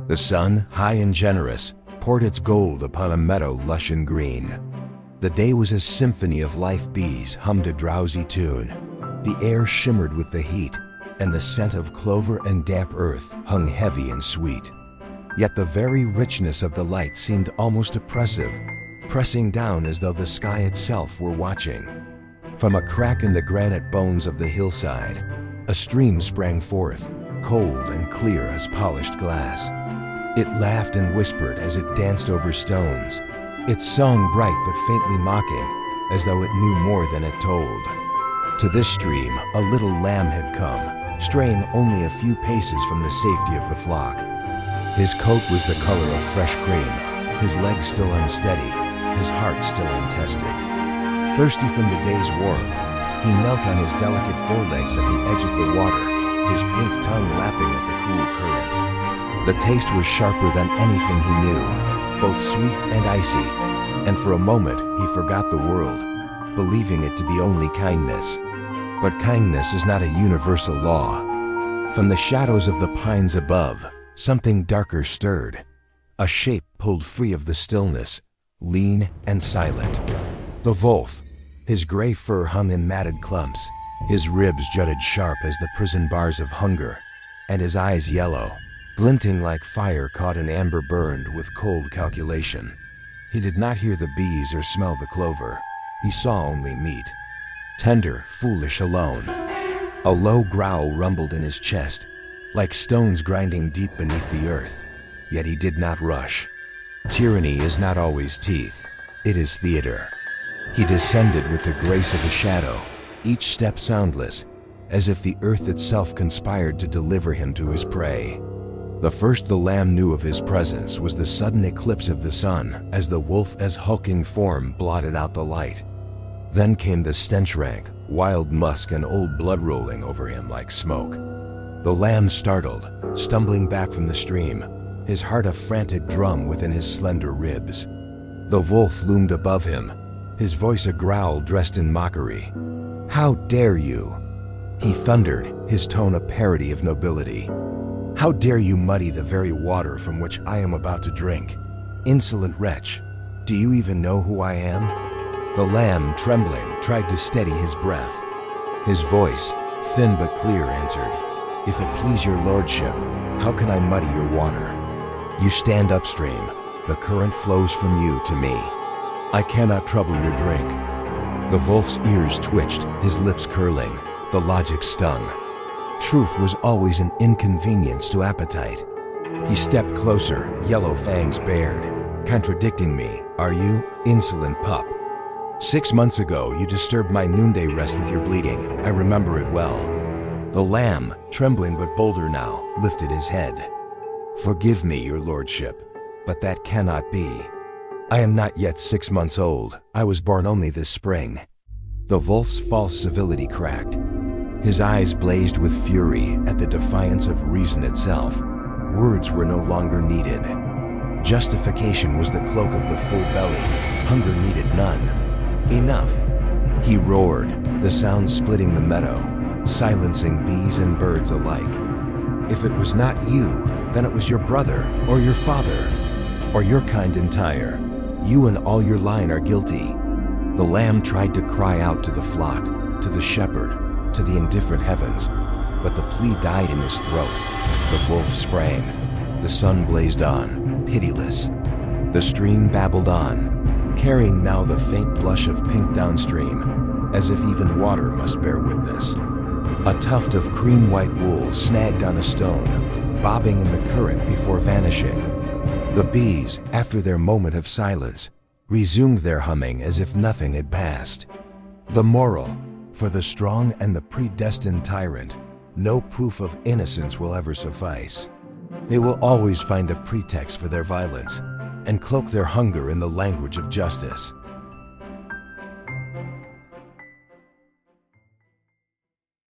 The sun, high and generous, poured its gold upon a meadow lush and green. The day was a symphony of life. Bees hummed a drowsy tune. The air shimmered with the heat, and the scent of clover and damp earth hung heavy and sweet. Yet the very richness of the light seemed almost oppressive, pressing down as though the sky itself were watching. From a crack in the granite bones of the hillside, a stream sprang forth, cold and clear as polished glass. It laughed and whispered as it danced over stones, its song bright but faintly mocking, as though it knew more than it told. To this stream, a little lamb had come, straying only a few paces from the safety of the flock. His coat was the color of fresh cream, his legs still unsteady, his heart still untested. Thirsty from the day's warmth, he knelt on his delicate forelegs at the edge of the water, his pink tongue lapping at the cool current. The taste was sharper than anything he knew, both sweet and icy, and for a moment he forgot the world, believing it to be only kindness. But kindness is not a universal law. From the shadows of the pines above, something darker stirred. A shape pulled free of the stillness, lean and silent. The wolf. His gray fur hung in matted clumps, his ribs jutted sharp as the prison bars of hunger, and his eyes yellow, glinting like fire caught in amber burned with cold calculation. He did not hear the bees or smell the clover. He saw only meat. Tender, foolish, alone. A low growl rumbled in his chest, like stones grinding deep beneath the earth. Yet he did not rush. Tyranny is not always teeth. It is theater. He descended with the grace of a shadow, each step soundless, as if the earth itself conspired to deliver him to his prey. The first the lamb knew of his presence was the sudden eclipse of the sun as the wolf's hulking form blotted out the light. Then came the stench rank, wild musk and old blood rolling over him like smoke. The lamb startled, stumbling back from the stream, his heart a frantic drum within his slender ribs. The wolf loomed above him, his voice a growl dressed in mockery. "How dare you?" he thundered, his tone a parody of nobility. "How dare you muddy the very water from which I am about to drink? Insolent wretch, do you even know who I am?" The lamb, trembling, tried to steady his breath. His voice, thin but clear, answered, "If it please your lordship, how can I muddy your water? You stand upstream, the current flows from you to me. I cannot trouble your drink." The wolf's ears twitched, his lips curling, the logic stung. Truth was always an inconvenience to appetite. He stepped closer, yellow fangs bared. "Contradicting me, are you, insolent pup? 6 months ago, you disturbed my noonday rest with your bleating. I remember it well." The lamb, trembling but bolder now, lifted his head. "Forgive me, your lordship, but that cannot be. I am not yet 6 months old. I was born only this spring." The wolf's false civility cracked. His eyes blazed with fury at the defiance of reason itself. Words were no longer needed. Justification was the cloak of the full-bellied. Hunger needed none. "Enough!" he roared, the sound splitting the meadow, silencing bees and birds alike. "If it was not you, then it was your brother, or your father, or your kind entire. You and all your line are guilty." The lamb tried to cry out to the flock, to the shepherd, to the indifferent heavens, but the plea died in his throat. The wolf sprang. The sun blazed on, pitiless. The stream babbled on, carrying now the faint blush of pink downstream, as if even water must bear witness. A tuft of cream-white wool snagged on a stone, bobbing in the current before vanishing. The bees, after their moment of silence, resumed their humming as if nothing had passed. The moral: for the strong and the predestined tyrant, no proof of innocence will ever suffice. They will always find a pretext for their violence, and cloak their hunger in the language of justice.